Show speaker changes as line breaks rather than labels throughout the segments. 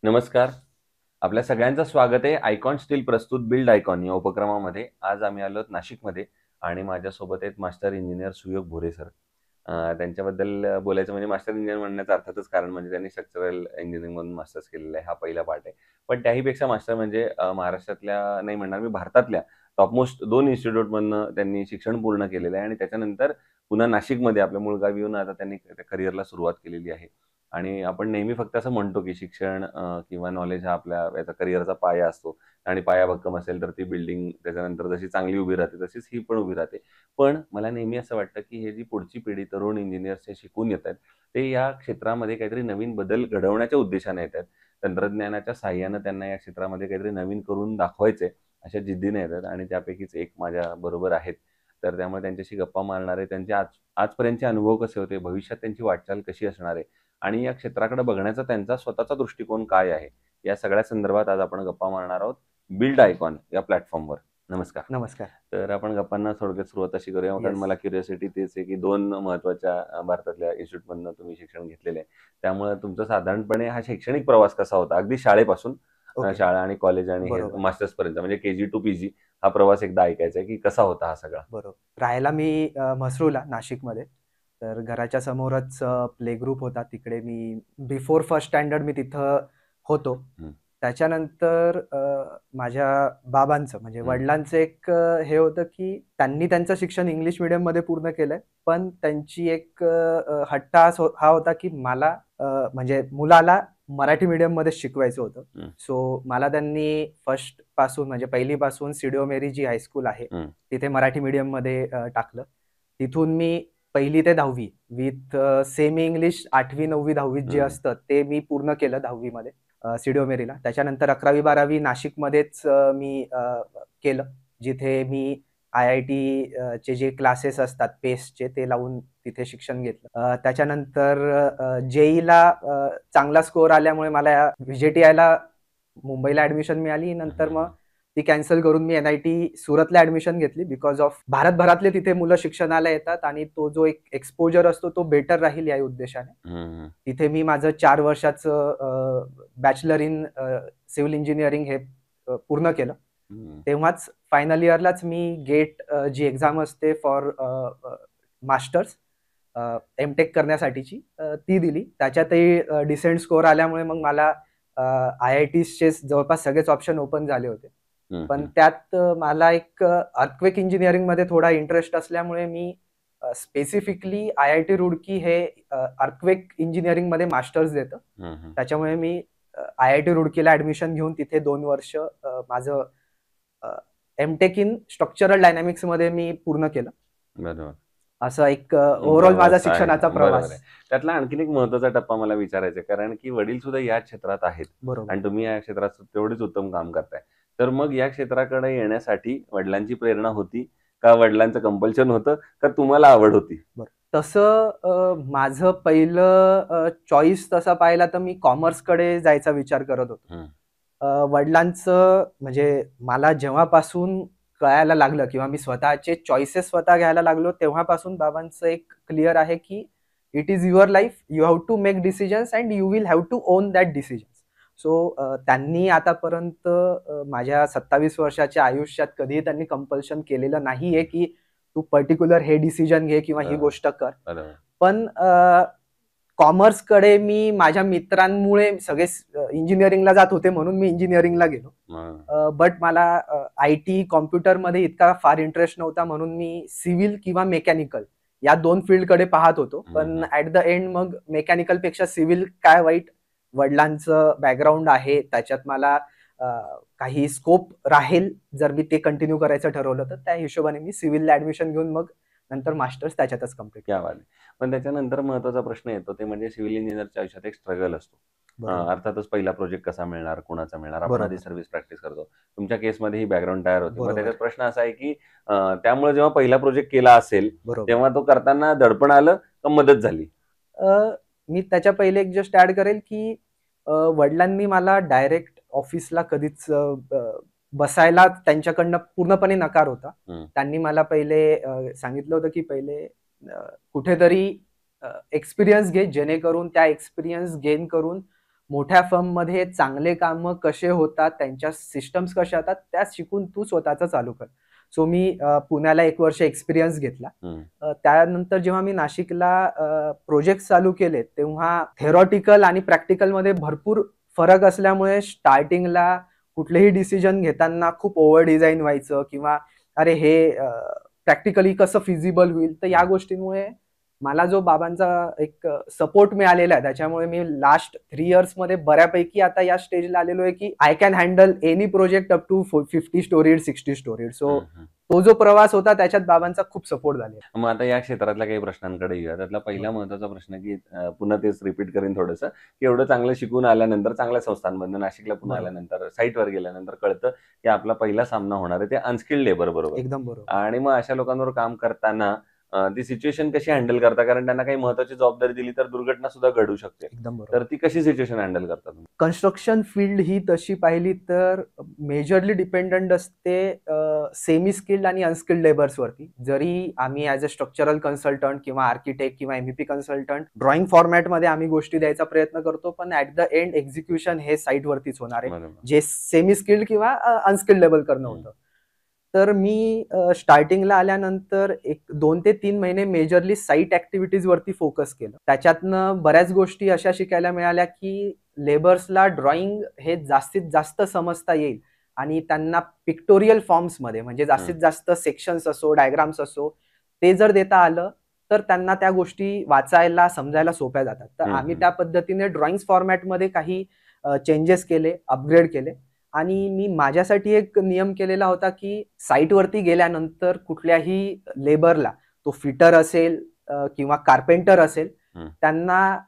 नमस्कार. आपल्या सगळ्यांचं स्वागत आहे आयकॉन स्टील प्रस्तुत बिल्ड आयकॉन या उपक्रमामध्ये. आज आम्ही आलो आहोत नाशिकमध्ये आणि माझ्यासोबत आहेत मास्टर इंजिनियर सुयोग भोरे सर. त्यांच्याबद्दल बोलायचं म्हणजे मास्टर इंजिनियर म्हणण्याचं अर्थातच कारण म्हणजे त्यांनी स्ट्रक्चरल इंजिनिअरिंगमधून मास्टर्स केलेलं आहे. हा पहिला पार्ट आहे. पण त्याहीपेक्षा मास्टर म्हणजे महाराष्ट्रातल्या नाही म्हणणार मी, भारतातल्या टॉपमोस्ट 2 इन्स्टिट्यूटमधनं त्यांनी शिक्षण पूर्ण केलेलं आहे आणि त्याच्यानंतर पुन्हा नाशिकमध्ये आपल्या मूळ गावी येऊन आता त्यांनी करिअरला सुरुवात केलेली आहे. आणि आपण नेहमी फक्त असं म्हणतो की शिक्षण किंवा नॉलेज हा आपल्या याचा करिअरचा पाया असतो आणि पाया भक्कम असेल तर ती बिल्डिंग त्याच्यानंतर जशी चांगली उभी राहते तशीच ही पण उभी राहते. पण मला नेहमी असं वाटतं की हे जी पुढची पिढी तरुण इंजिनियर्स जे शिकून येत आहेत, ते या क्षेत्रामध्ये काहीतरी नवीन बदल घडवण्याच्या उद्देशाने येत आहेत. तंत्रज्ञानाच्या साहाय्यानं त्यांना या क्षेत्रामध्ये काहीतरी नवीन करून दाखवायचंय अशा जिद्दीने येतात आणि त्यापैकीच एक माझ्या बरोबर आहेत. तर त्यामुळे त्यांच्याशी गप्पा मारणार आहे. त्यांचे आजपर्यंतचे अनुभव कसे होते, भविष्यात त्यांची वाटचाल कशी असणार आहे आणि या क्षेत्राकडे बघण्याचा त्यांचा स्वतःचा दृष्टिकोन काय आहे, या सगळ्या संदर्भात आज आपण गप्पा मारणार आहोत बिल्ड आयकॉन या प्लॅटफॉर्मवर. नमस्कार.
नमस्कार.
तर आपण गप्पांना थोडक्यात सुरुवात अशी करूया, कारण
येस.
मला क्युरिओसिटी तेच आहे की 2 महत्त्वाच्या भारतातल्या इन्स्टिट्यूटमधनं तुम्ही शिक्षण घेतलेलं आहे. त्यामुळे तुमचा साधारणपणे हा शैक्षणिक प्रवास कसा होता? अगदी शाळेपासून
ओके.
शाळा आणि कॉलेज आणि हे
बरोबर,
मास्टर्सपर्यंत म्हणजे के-जी टू पी-जी हा प्रवास एकदा ऐकायचा आहे की कसा होता हा सगळा?
बरोबर. राहायला मी म्हसरूळला, नाशिकमध्ये. तर घराच्या समोरच प्ले ग्रुप होता. तिकडे मी बिफोर फर्स्ट स्टँडर्ड मी तिथं होतो.
हं,
त्याच्यानंतर माझ्या बाबांचं म्हणजे
हं,
वडिलांचं एक हे होतं, की त्यांनी त्यांचं शिक्षण इंग्लिश मीडियममध्ये पूर्ण केलंय. पण त्यांची एक हट्ट हा होता, की मला म्हणजे मुलाला मराठी मीडियममध्येच शिकवायचं होतं.
हं,
सो मला त्यांनी फर्स्ट पासून म्हणजे पहिलीपासून सिडो मेरी जी हायस्कूल आहे,
हं,
तिथे मराठी मीडियममध्ये टाकलं. तिथून मी 1ली ते 10वी विथ सेमी इंग्लिश 8वी, 9वी, 10वीत जे
हं,
असतं ते मी पूर्ण केलं 10वी मध्ये सिडो मेरीला. त्याच्यानंतर 11वी, 12वी नाशिकमध्येच मी केलं. जिथे मी आय-आय-टी चे जे क्लासेस असतात पेसचे ते लावून तिथे शिक्षण घेतलं. त्याच्यानंतर जे-ईला चांगला स्कोर आल्यामुळे मला व्ही-जे-टी-आयला मुंबईला ॲडमिशन मिळाली.
हं,
नंतर
हं,
मग
हं.
ती कॅन्सल करून मी एन-आय-टी सुरतला ॲडमिशन घेतली बिकॉज ऑफ भारतभरातले तिथे मुलं शिक्षणाला येतात आणि तो जो एक एक्सपोजर असतो तो बेटर राहील या उद्देशाने. तिथे मी माझं 4 वर्षाचं बॅचलर इन सिव्हिल इंजिनिअरिंग हे पूर्ण केलं. तेव्हाच फायनल इयरलाच मी गेट जी एक्झाम असते फॉर मास्टर्स एम-टेक करण्यासाठीची ती दिली. त्याच्यातही डिसेंट स्कोर आल्यामुळे मग मला आय-आय-टीजचे जवळपास सगळेच ऑप्शन ओपन झाले होते.
हं,
पण
हं.
त्यात मला एक अर्थक्वेक इंजिनिअरिंगमध्ये थोडा इंटरेस्ट असल्यामुळे मी स्पेसिफिकली आय-आय-टी रुडकी हे अर्थक्वेक इंजिनिअरिंगमध्ये मास्टर्स देतं.
हं, हं.
त्याच्यामुळे मी आय-आय-टी रुडकीला ॲडमिशन घेऊन तिथे 2 वर्ष माझं एम-टेक इन स्ट्रक्चरल डायनॅमिक्समध्ये मी पूर्ण केलं.
बरोबर.
असा एक ओव्हरऑल माझा
प्रवास आहे.
शिक्षणाचा
बरोबर
प्रवास.
आहे. त्यातला आणखीन एक महत्त्वाचा टप्पा मला विचारायचा आहे, कारण की वडील सुद्धा या क्षेत्रात आहेत
बरोबर.
आणि तुम्ही या क्षेत्रात तेवढेच उत्तम काम करताय. तर मग या क्षेत्राकडे येण्यासाठी वडिलांची प्रेरणा होती का वडिलांचं कंपल्शन होतं का तुम्हाला आवड होती?
बरं. तसं माझं पहिलं चॉईस तसा पाहिला तर मी कॉमर्सकडे जायचा विचार करत होतो.
हं,
वडिलांचं म्हणजे मला जेव्हापासून कळायला लागलं किंवा मी स्वतःचे चॉईसेस स्वतः घ्यायला लागलो, तेव्हापासून बाबांचं एक क्लिअर आहे, की "it is your life. You have to make decisions and you will have to own that decisions." So त्यांनी आतापर्यंत माझ्या 27 वर्षाच्या आयुष्यात कधीही त्यांनी कंपल्शन केलेलं नाहीये, की तू पर्टिक्युलर हे डिसिजन घे किंवा ही
बरोबर,
गोष्ट कर.
बरोबर.
पण कॉमर्सकडे मी माझ्या मित्रांमुळे सगळेच इंजिनिअरिंगला जात होते म्हणून मी इंजिनिअरिंगला गेलो.
मग
बट मला आय-टी, कॉम्प्युटरमध्ये इतका फार इंटरेस्ट नव्हता म्हणून मी सिव्हिल किंवा मेकॅनिकल या 2 फील्डकडे पाहत होतो.
हं,
पण
हं.
ॲट द एंड मग मेकॅनिकलपेक्षा सिव्हिल काय वाईट, वडिलांचं बॅकग्राऊंड आहे. त्याच्यात मला अ, काही स्कोप राहील जर मी ते कंटिन्यू करायचं ठरवलं तर त्या हिशोबाने मी सिव्हिलला ॲडमिशन घेऊन मग नंतर मास्टर्स त्याच्यातच कंप्लीट
क्या
केलं.
बात है! पण त्याच्यानंतर महत्त्वाचा प्रश्न येतो ते म्हणजे सिव्हिल इंजिनिअरच्या आयुष्यात एक स्ट्रगल असतो.
बरोबर,
अर्थातच पहिला प्रोजेक्ट कसा मिळणार, कोणाचा मिळणार? आपण आधी
बरोबर,
सर्व्हिस प्रॅक्टिस करतो. तुमच्या केसमध्ये ही बॅकग्राऊंड तयार होते. मग त्याच्यात
बरोबर,
प्रश्न असा आहे की त्यामुळे जेव्हा पहिला प्रोजेक्ट केला असेल,
बरोबर.
तेव्हा तो करताना दडपण आलं का मदत झाली?
अ, मी त्याच्या पहिले एक जस्ट ॲड करेल, की वडिलांनी मला डायरेक्ट ऑफिसला कधीच बसायला त्यांच्याकडनं पूर्णपणे नकार होता.
हं,
त्यांनी मला पहिले सांगितलं होतं, की पहिले कुठेतरी एक्सपिरियन्स घे, जेणेकरून त्या एक्सपिरियन्स गेन करून मोठ्या फर्ममध्ये चांगले कामं कसे होतात, त्यांच्या सिस्टम्स कशा होतात, त्या शिकून तू स्वतःचं चालू कर. सो मी पुण्याला 1 वर्ष एक्सपिरियन्स घेतला. त्यानंतर जेव्हा मी नाशिकला प्रोजेक्ट्स चालू केले, तेव्हा थिअरॉटिकल आणि प्रॅक्टिकलमध्ये भरपूर फरक असल्यामुळे स्टार्टिंगला कुठलेही डिसिजन घेताना खूप ओव्हर डिझाइन व्हायचं किंवा अरे हे प्रॅक्टिकली कसं फिजिबल होईल. तर या गोष्टींमुळे मला जो बाबांचा एक सपोर्ट मिळालेला आहे, त्याच्यामुळे मी लास्ट 3 इयर्समध्ये बऱ्यापैकी आता या स्टेजला आलेलो आहे, की I can handle any project up to 50 stories, 60 stories. So तो जो प्रवास होता त्याच्यात बाबांचा खूप सपोर्ट झालेला.
मग आता या क्षेत्रातल्या काही प्रश्नांकडे येऊया. त्यातला पहिला महत्त्वाचा प्रश्न, की पुन्हा तेच रिपीट करीन थोडंसं, की एवढं चांगलं शिकून आल्यानंतर, चांगल्या संस्थांमधनं नाशिकला पुन्हा
बरोबर.
आल्यानंतर, साईटवर गेल्यानंतर कळतं, की आपला पहिला सामना होणार आहे ते अनस्किल्ड लेबर बरोबर.
एकदम बरोबर.
आणि मग अशा लोकांवर काम करताना ती सिच्युएशन कशी हँडल करता? कारण त्यांना काही महत्त्वाची जबाबदारी दिली तर दुर्घटना सुद्धा घडू शकते.
एकदम बरोबर.
तर ती कशी सिच्युएशन हँडल करता तुम्ही?
कन्स्ट्रक्शन फील्ड ही तशी पाहिली तर मेजरली डिपेंडंट असते सेमी स्किल्ड आणि अनस्किल्ड लेबर्सवरती. जरी आम्ही ॲज अ स्ट्रक्चरल कन्सल्टंट किंवा आर्किटेक्ट किंवा एमईपी कन्सल्टंट ड्रॉइंग फॉर्मॅटमध्ये आम्ही गोष्टी द्यायचा प्रयत्न करतो, पण ॲट द एंड एक्झिक्युशन हे साईटवरतीच होणार आहे.
बरोबर.
जे सेमी स्किल्ड किंवा अनस्किल्ड लेवल करणं होतं. तर मी स्टार्टिंगला आल्यानंतर एक 2 ते 3 महिने मेजरली साईट ॲक्टिव्हिटीजवरती फोकस केलं. त्याच्यातनं बऱ्याच गोष्टी अशा शिकायला मिळाल्या, की लेबर्सला ड्रॉइंग हे जास्तीत जास्त समजता येईल आणि त्यांना पिक्टोरियल फॉर्म्समध्ये म्हणजे जास्तीत जास्त सेक्शन्स असो, डायग्राम्स असो, ते जर देता आलं, तर त्यांना त्या गोष्टी वाचायला, समजायला सोप्या जातात. तर आम्ही त्या पद्धतीने ड्रॉइंग्स फॉर्मॅटमध्ये काही चेंजेस केले, अपग्रेड केले आणि मी माझ्यासाठी एक नियम केलेला होता, की साईटवरती गेल्यानंतर कुठल्याही लेबरला, तो फिटर असेल किंवा कार्पेंटर असेल, त्यांना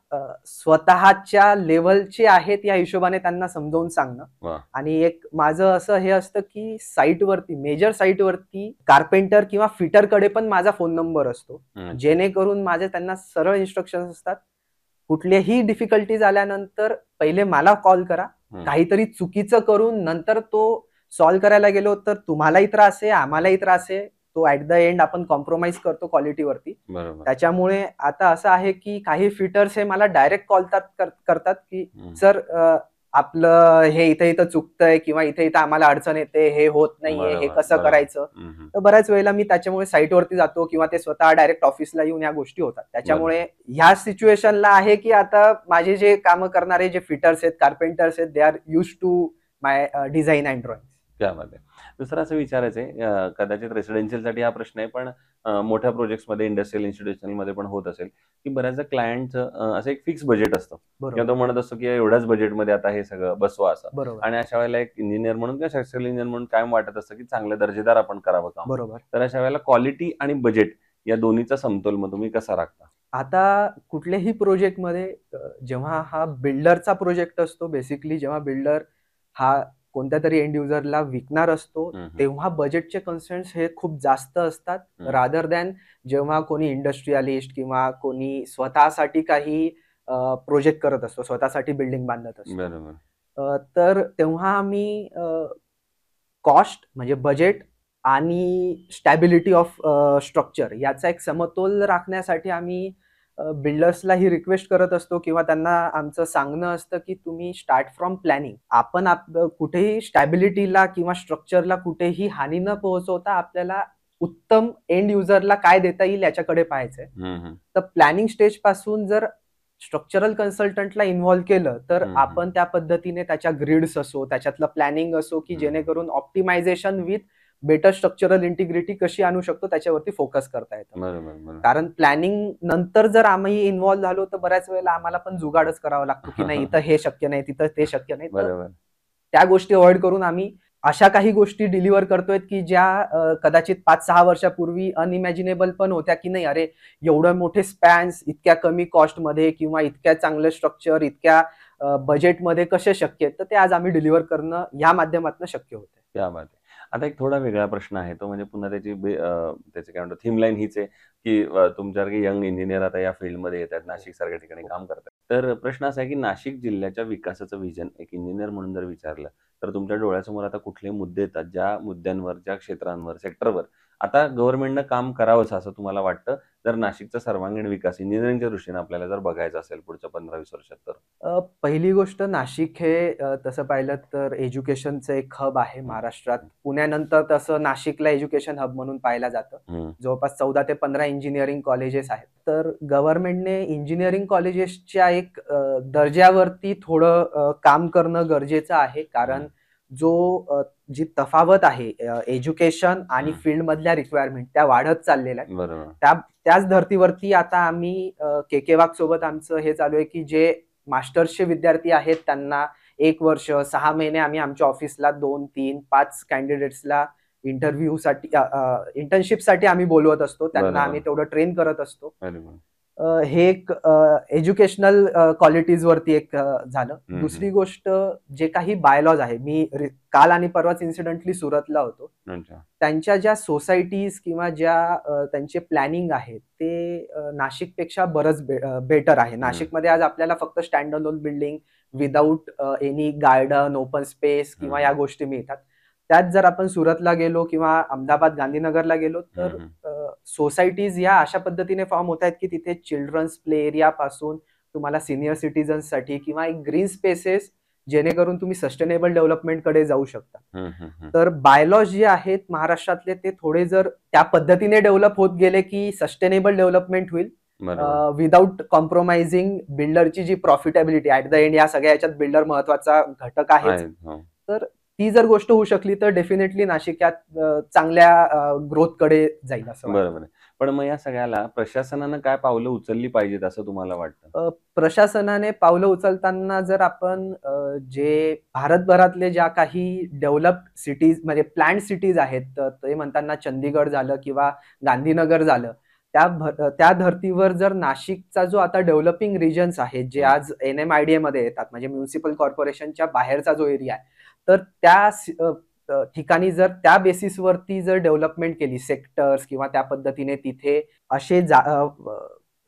स्वतःच्या लेव्हलचे आहेत या हिशोबाने त्यांना समजावून सांगणं.
वाह!
आणि एक माझं असं हे असतं, की साईटवरती मेजर साईटवरती कार्पेंटर किंवा फिटरकडे पण माझा फोन नंबर असतो. जेणेकरून माझे त्यांना सरळ इन्स्ट्रक्शन्स असतात. कुठल्याही डिफिकल्टीज आल्यानंतर पहिले मला कॉल करा. काहीतरी चुकीचं करून नंतर तो सॉल्व्ह करायला गेलो तर तुम्हालाही त्रास आहे, आम्हालाही त्रास आहे. तो ॲट द एंड आपण कॉम्प्रोमाईज करतो क्वालिटीवरती.
बरोबर.
त्याच्यामुळे आता असं आहे, की काही फिटर्स हे मला डायरेक्ट कॉल करतात, की सर आपलं हे इथे-इथं चुकतंय किंवा इथे-इथं आम्हाला अडचण येते, हे होत नाहीये, हे
बरोबर,
कसं
बरोबर.
करायचं? तर बऱ्याच वेळेला मी त्याच्यामुळे साईटवरती जातो किंवा ते स्वतः डायरेक्ट ऑफिसला येऊन या गोष्टी होतात. त्याच्यामुळे ह्या सिच्युएशनला आहे, की आता माझे जे कामं करणारे जे फिटर्स आहेत, कार्पेंटर्स आहेत, they are used to my design and drawing.
क्या बात आहे. दुसरं असं विचारायचं आहे, कदाचित रेसिडेन्शियलसाठी हा प्रश्न आहे, पण मोठ्या प्रोजेक्ट्समध्ये, इंडस्ट्रियल इन्स्टिट्यूशनमध्ये पण होत असेल, की बऱ्याचदा क्लायंटचं असं एक फिक्स बजेट असतं किंवा
बरोबर,
तो म्हणत असतो, की एवढ्याच बजेटमध्ये आता हे सगळं बसवा असं.
बरोबर,
आणि अशा वेळेला एक इंजिनियर म्हणून किंवा स्ट्रक्चरल इंजिनियर म्हणून कायम वाटत असतं, की चांगलं दर्जेदार आपण करावं काम.
बरोबर.
तर अशा वेळेला क्वालिटी आणि बजेट या दोन्हीचा समतोल मग तुम्ही कसा राखता?
आता कुठल्याही प्रोजेक्टमध्ये जेव्हा हा बिल्डरचा प्रोजेक्ट असतो, बेसिकली जेव्हा बिल्डर हा कोणत्यातरी एंड युजरला विकणार असतो, तेव्हा बजेटचे कन्स्ट्रेंट्स हे खूप जास्त असतात, रादर दॅन जेव्हा कोणी इंडस्ट्रियलिस्ट किंवा कोणी स्वतःसाठी काही प्रोजेक्ट करत असतो, स्वतःसाठी बिल्डिंग बांधत असतो.
बरोबर.
तर तेव्हा आम्ही कॉस्ट म्हणजे बजेट आणि स्टॅबिलिटी ऑफ स्ट्रक्चर याचा एक समतोल राखण्यासाठी आम्ही बिल्डर्सला ही रिक्वेस्ट करत असतो किंवा त्यांना आमचं सांगणं असतं, की तुम्ही स्टार्ट फ्रॉम प्लॅनिंग. आपण कुठेही स्टॅबिलिटीला किंवा स्ट्रक्चरला कुठेही हानी न पोहोचवता आपल्याला उत्तम एंड युजरला काय देता येईल याच्याकडे पाहायचंय. तर प्लॅनिंग स्टेजपासून जर स्ट्रक्चरल कन्सल्टंटला इन्व्हॉल्व केलं, तर आपण त्या पद्धतीने त्याच्या ग्रिड्स असो, त्याच्यातलं प्लॅनिंग असो, की जेणेकरून optimization with better structural integrity कशी आणू शकतो त्याच्यावरती फोकस करता येतं.
बरोबर, बरोबर.
कारण प्लॅनिंग नंतर जर आम्ही इन्व्हॉल्व झालो, तर बऱ्याच वेळेला आम्हाला पण जुगाडच करावा लागतो, की नाही इथं हे शक्य नाही, तिथं ते शक्य नाही. तर
बरोबर.
त्या गोष्टी अव्हॉइड करून आम्ही अशा काही गोष्टी डिलिव्हर करतोय, की ज्या कदाचित 5-6 वर्षापूर्वी अनइमॅजिनेबल पण होत्या, की नाही अरे एवढे मोठे स्पॅन्स इतक्या कमी कॉस्टमध्ये किंवा इतक्या चांगलं स्ट्रक्चर, इतक्या बजेटमध्ये कसे शक्य आहेत? तर ते आज आम्ही डिलिव्हर करणं या माध्यमातून शक्य होतंय.
क्या बात है! आता एक थोडा वेगळा प्रश्न आहे. तो म्हणजे पुन्हा त्याची काय म्हणतो थीम लाईन हीच आहे, की तुमच्यासारखे यंग इंजिनिअर आता या फील्डमध्ये येतात, नाशिकसारख्या ठिकाणी काम करतात. तर प्रश्न असा आहे, की नाशिक जिल्ह्याच्या विकासाचं व्हिजन एक इंजिनिअर म्हणून जर विचारलं, तर तुमच्या डोळ्यासमोर आता कुठले मुद्दे येतात, ज्या मुद्द्यांवर, ज्या क्षेत्रांवर, सेक्टरवर आता गव्हर्नमेंटनं काम करावंसं असं तुम्हाला वाटतं? जर नाशिकचा सर्वांगीण विकास इंजिनिअरिंगच्या दृष्टीने आपल्याला जर बघायचा असेल पुढच्या 15-20 वर्षात तर?
पहिली गोष्ट नाशिक हे तसं पाहिलं तर एज्युकेशनचं एक हब आहे महाराष्ट्रात. पुण्यानंतर तसं नाशिकला एज्युकेशन हब म्हणून पाहिलं जातं. जवळपास 14 ते 15 इंजिनिअरिंग कॉलेजेस आहेत. तर गव्हर्नमेंटने इंजिनिअरिंग कॉलेजेसच्या एक दर्जावरती थोडं काम करणं गरजेचं आहे. कारण जी तफावत आहे एज्युकेशन आणि फील्डमधल्या रिक्वायरमेंट त्या वाढत चाललेल्या आहेत.
बरोबर.
त्याच धर्तीवरती आता आम्ही के वाघ सोबत आमचं हे चालू आहे की जे मास्टर्सचे विद्यार्थी आहेत त्यांना 1 वर्ष 6 महिने आम्ही आमच्या ऑफिसला 2, 3, 5 कॅन्डिडेट्सला इंटरव्ह्यूसाठी इंटर्नशिपसाठी आम्ही बोलवत असतो. त्यांना आम्ही तेवढं ट्रेन करत असतो. हे एक एज्युकेशनल क्वालिटीजवरती एक झालं. दुसरी गोष्ट जे काही बायलॉज आहे, मी काल आणि परवाच इन्सिडेंटली सुरतला होतो. त्यांच्या ज्या सोसायटीज किंवा ज्या त्यांचे प्लॅनिंग आहे ते नाशिकपेक्षा बरंच बेटर आहे. नाशिकमध्ये आज आपल्याला फक्त stand alone building without any garden, open space किंवा या गोष्टी मिळतात. त्यात जर आपण सुरतला गेलो किंवा अहमदाबाद, गांधीनगरला गेलो तर सोसायटीज या अशा पद्धतीने फॉर्म होत आहेत की तिथे चिल्ड्रन्स प्ले एरिया पासून तुम्हाला सिनियर सिटीजन्ससाठी किंवा एक ग्रीन स्पेसेस जेणेकरून तुम्ही सस्टेनेबल डेव्हलपमेंटकडे जाऊ शकता. तर बायलॉज जे आहेत महाराष्ट्रातले ते थोडे जर त्या पद्धतीने डेव्हलप होत गेले की सस्टेनेबल डेव्हलपमेंट होईल विदाऊट कॉम्प्रोमाइजिंग बिल्डरची जी प्रॉफिटेबिलिटी ऍट द एंड या सगळ्या याच्यात बिल्डर महत्वाचा घटक आहे. तर ती जर गोष्ट होऊ शकली तर डेफिनेटली नाशिक यात चांगल्या ग्रोथकडे जाईल असं
बरोबर. पण मग या सगळ्याला प्रशासनानं काय पावलं उचलली पाहिजेत असं तुम्हाला वाटतं?
प्रशासनाने पावलं उचलताना जर आपण जे भारतभरातले ज्या काही डेव्हलप्ड सिटीज म्हणजे प्लॅन्ड सिटीज आहेत ते म्हणताना चंदीगड झालं किंवा गांधीनगर झालं त्या धर्तीवर जर नाशिकचा जो आता डेव्हलपिंग रिजन्स आहेत जे आज NMIDA मध्ये येतात म्हणजे म्युनिसिपल कॉर्पोरेशनच्या बाहेरचा जो एरिया आहे तर त्या ठिकाणी जर त्या बेसिसवरती जर डेव्हलपमेंट केली सेक्टर्स किंवा त्या पद्धतीने तिथे असे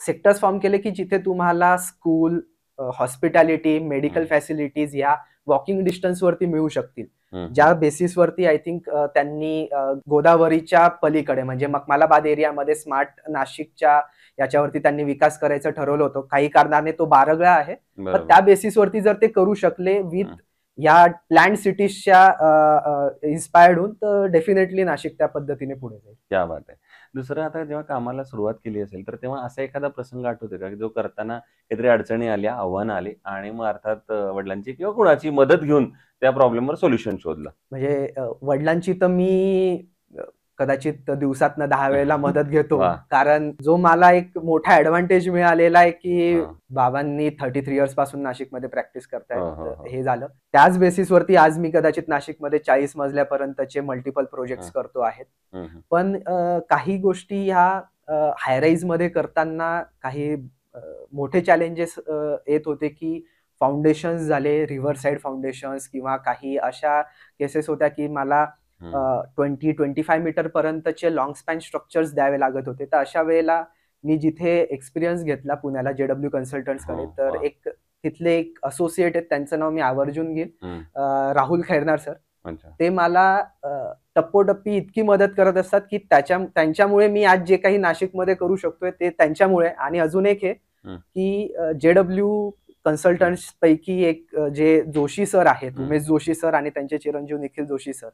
सेक्टर्स फॉर्म केले की जिथे तुम्हाला स्कूल, हॉस्पिटॅलिटी, मेडिकल फॅसिलिटीज या वॉकिंग डिस्टन्स वरती मिळू शकतील. ज्या बेसिसवरती आय थिंक त्यांनी गोदावरीच्या पलीकडे म्हणजे मखमालाबाद एरियामध्ये स्मार्ट नाशिकच्या याच्यावरती त्यांनी विकास करायचं ठरवलं होतं. काही कारणाने तो बारगळा आहे. पण त्या बेसिसवरती जर ते करू शकले विथ या प्लॅन्ड सिटीजच्या इन्स्पायर्ड होऊन तर डेफिनेटली नाशिक त्या पद्धतीने पुढे जाईल.
क्या बात आहे. दुसरं आता जेव्हा कामाला सुरुवात केली असेल तर तेव्हा असा एखादा प्रसंग आठवतो का जो करताना काहीतरी अडचणी आल्या, आव्हानं आली आणि मग अर्थात वडिलांची किंवा कुणाची मदत घेऊन त्या प्रॉब्लेमवर सोल्युशन शोधलं?
म्हणजे वडिलांची तर मी कदाचित दिवसातनं 10 वेळेला मदत घेतो. कारण जो मला एक मोठा ऍडव्हान्टेज मिळालेला आहे की बाबांनी 33 इयर्स पासून नाशिकमध्ये प्रॅक्टिस करतायत हे झालं. त्याच बेसिसवरती आज मी कदाचित नाशिकमध्ये 40 मजल्यापर्यंतचे मल्टिपल प्रोजेक्ट्स करतो आहेत. पण काही गोष्टी ह्या हायराईज मध्ये करताना काही मोठे चॅलेंजेस येत होते की फाउंडेशन्स झाले, रिव्हर साईड फाउंडेशन्स किंवा काही अशा केसेस होत्या की मला 20-25 मीटर पर्यंतचे लॉंग स्पॅन स्ट्रक्चर्स द्यावे लागत होते. तर अशा वेळेला मी जिथे एक्सपिरियन्स घेतला पुण्याला JW कन्सल्टंट्सकडे तर एक तिथले एक असोसिएट आहेत त्यांचं नाव मी आवर्जून घेईन, राहुल खैरनार सर. ते मला टप्पोटप्पी इतकी मदत करत असतात की त्यांच्यामुळे मी आज जे काही नाशिकमध्ये करू शकतोय ते त्यांच्यामुळे. आणि अजून एक हे की JW कन्सल्टंट्स पैकी एक जे जोशी सर आहेत, उमेश जोशी सर आणि त्यांचे चिरंजीव निखिल जोशी सर,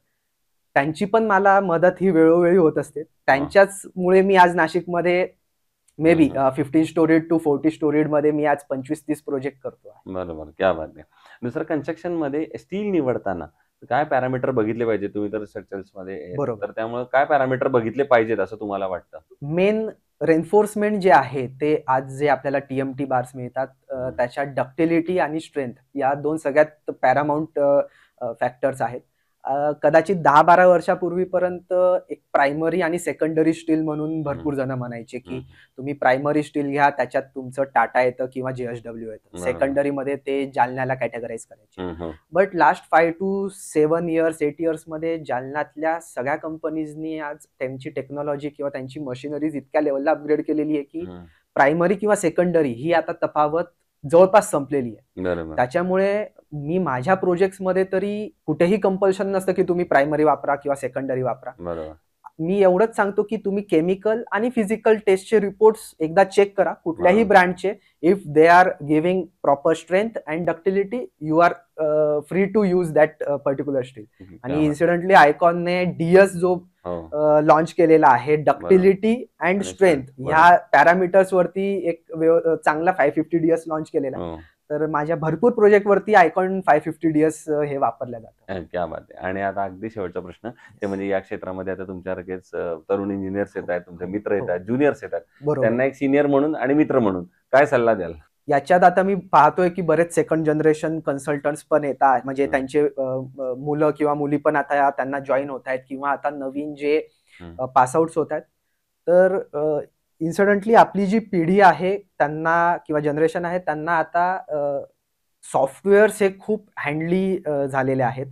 त्यांची पण मला मदत ही वेळोवेळी होत असते. त्यांच्याच मुळे मी आज नाशिकमध्ये maybe 15 storied to 40 storied मध्ये मी आज 25-30 प्रोजेक्ट करतो.
बरोबर, क्या बात आहे. दुसरं कन्स्ट्रक्शन मध्ये स्टील निवडताना काय पॅरामीटर बघितले पाहिजे? तुम्ही तर स्ट्रक्चर्स मध्ये तर त्यामुळे काय पॅरामीटर बघितले पाहिजेत असं तुम्हाला वाटतं?
मेन रेन्फोर्समेंट जे आहे ते आज जे आपल्याला TMT बार्स मिळतात त्याच्या डक्टिलिटी आणि स्ट्रेंथ या 2 सगळ्यात पॅरामाउंट फॅक्टर्स आहेत. कदाचित 10-12 वर्षापूर्वीपर्यंत एक प्रायमरी आणि सेकंडरी स्टील म्हणून भरपूर जण म्हणायचे की तुम्ही प्रायमरी स्टील घ्या त्याच्यात तुमचं टाटा येतं किंवा JSW येतं, सेकंडरी मध्ये ते जालन्याला कॅटेगराईज करायचे. But last 5 to 7 years 8 years मध्ये जालन्यातल्या सगळ्या कंपनीजनी आज त्यांची टेक्नॉलॉजी किंवा त्यांची मशिनरीज इतक्या लेवलला अपग्रेड केलेली आहे की प्रायमरी किंवा सेकंडरी ही आता तफावत जवळपास संपलेली आहे. त्याच्यामुळे मी माझ्या प्रोजेक्ट्स मध्ये तरी कुठेही कंपल्शन नसतं की तुम्ही प्रायमरी वापरा किंवा सेकंडरी वापरा. मी एवढंच सांगतो की तुम्ही केमिकल आणि फिजिकल टेस्टचे रिपोर्ट्स एकदा चेक करा कुठल्याही
बरोबर.
ब्रँडचे. If they are giving proper strength and ductility, you are free to use that particular steel.
क्या
आणि
बात आहे.
इन्सिडेंटली आयकॉनने डीएस जो
हो.
लॉन्च केलेला आहे, डक्टिलिटी अँड
आणि
स्ट्रेंथ
strength,
ह्या पॅरामीटर्स वरती एक चांगला 550 डीएस लॉन्च केलेला आहे.
हो.
तर माझ्या भरपूर प्रोजेक्ट वरती आयकॉन 550 डीएस हे वापरल्या जातं.
क्या बात आहे. आणि आता अगदी शेवटचा प्रश्न, ते म्हणजे या क्षेत्रामध्ये आता तुमच्यासारखेच तरुण इंजिनियर्स येत आहेत, तुमचे मित्र
हो.
येतात, ज्युनियर्स येतात.
बरोबर.
त्यांना एक सिनियर म्हणून आणि मित्र म्हणून काय सल्ला द्याल?
याच्यात आता मी पाहतोय की बरेच सेकंड जनरेशन कन्सल्टंट्स पण येतात, म्हणजे
हं.
त्यांचे मुलं किंवा मुली पण आता त्यांना जॉईन होत आहेत, किंवा आता नवीन जे
हं.
पासआउट्स होत आहेत. तर इन्सिडेंटली आपली जी पिढी आहे त्यांना, किंवा जनरेशन आहे त्यांना आता सॉफ्टवेअर्स हे खूप हँडली झालेले आहेत.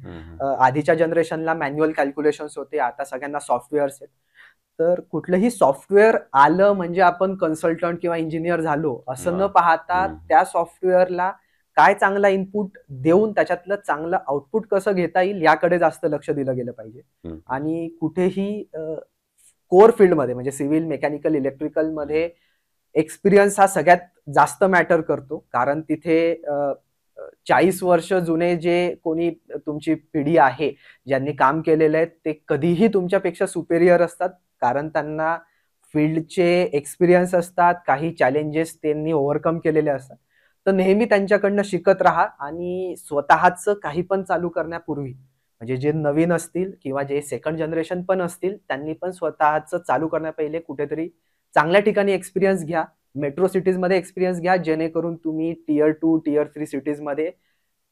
आधीच्या जनरेशनला मॅन्युअल कॅल्क्युलेशन्स होते, आता सगळ्यांना सॉफ्टवेअर्स आहेत. तर कुठलंही सॉफ्टवेअर आलं म्हणजे आपण कन्सल्टंट किंवा इंजिनियर झालो असं न पाहता, त्या सॉफ्टवेअरला काय चांगला इनपुट देऊन त्याच्यातलं चांगलं आउटपुट कसं घेता येईल याकडे जास्त लक्ष दिलं गेलं पाहिजे. आणि कुठेही कोर फील्डमध्ये म्हणजे सिव्हिल, मेकॅनिकल, इलेक्ट्रिकलमध्ये एक्सपिरियन्स हा सगळ्यात जास्त मॅटर करतो. कारण तिथे 40 वर्ष जुने जे कोणी तुमची पिढी आहे, ज्यांनी काम केलेलं आहे, ते कधीही तुमच्यापेक्षा सुपेरियर असतात. कारण त्यांना फील्डचे एक्सपिरियन्स असतात, काही चॅलेंजेस त्यांनी ओव्हरकम केलेले असतात. तर नेहमी त्यांच्याकडनं शिकत राहा आणि स्वतःचं काही पण चालू करण्यापूर्वी, म्हणजे जे नवीन असतील किंवा जे सेकंड जनरेशन पण असतील, त्यांनी पण स्वतःचं चालू करण्यापहिले कुठेतरी चांगल्या ठिकाणी एक्सपिरियन्स घ्या. मेट्रो सिटीजमध्ये एक्सपिरियन्स घ्या, जेणेकरून तुम्ही टियर 2, टियर 3 सिटीजमध्ये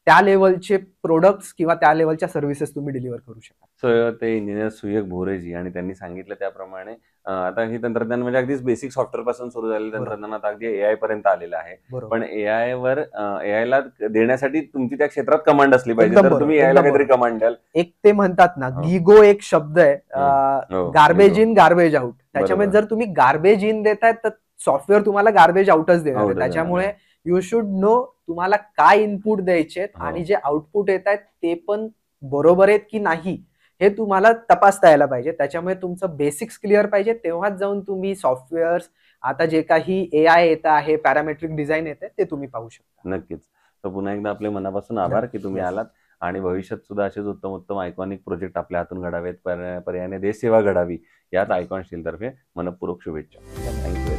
त्या लेव्हलचे प्रोडक्ट्स किंवा त्या लेव्हलच्या सर्व्हिसेस तुम्ही डिलिव्हर करू शकाल.
सो ते इंजिनियर सुयोग भोरेजी आणि त्यांनी सांगितलं त्याप्रमाणे आता हे तंत्रज्ञान म्हणजे अगदीच बेसिक सॉफ्टवेअर पासून सुरू झालेलं तंत्रज्ञान आता अगदी एआय पर्यंत आलेलं आहे. पण एआयला देण्यासाठी तुमची त्या क्षेत्रात कमांड असली पाहिजे.
एकदम
तर तुम्ही
बरोबर,
एआयला
एकदम
काहीतरी कमांड द्याल.
एक ते म्हणतात ना,
हो.
गिगो एक शब्द आहे,
हो,
garbage
ego.
In garbage out. त्याच्यामुळे
बरोबर.
जर तुम्ही गार्बेज इन देताय तर सॉफ्टवेअर तुम्हाला गार्बेज आउटच देणार आहे.
Out देणार
त्याच्यामुळे
आहे.
यू शुड नो तुम्हाला काय इनपुट द्यायचे
हो.
आणि जे आउटपुट येत आहेत ते पण बरोबर आहेत की नाही हे तुम्हाला तपासता यायला पाहिजे. त्याच्यामुळे तुमचं बेसिक्स क्लिअर पाहिजे, तेव्हाच जाऊन तुम्ही सॉफ्टवेअर्स, आता जे काही एआय येत आहे, पॅरामेट्रिक डिझाईन येते, ते तुम्ही पाहू शकता.
नक्कीच. तर पुन्हा एकदा आपले मनापासून आभार की तुम्ही
Yes.
आलात आणि भविष्यात सुद्धा असेच उत्तम आयकॉनिक प्रोजेक्ट आपल्या हातून घडावेत, पर्यायाने देश सेवा घडावी, याच आयकॉन स्टील तर्फे मनपूर्वक शुभेच्छा. थँक्यू.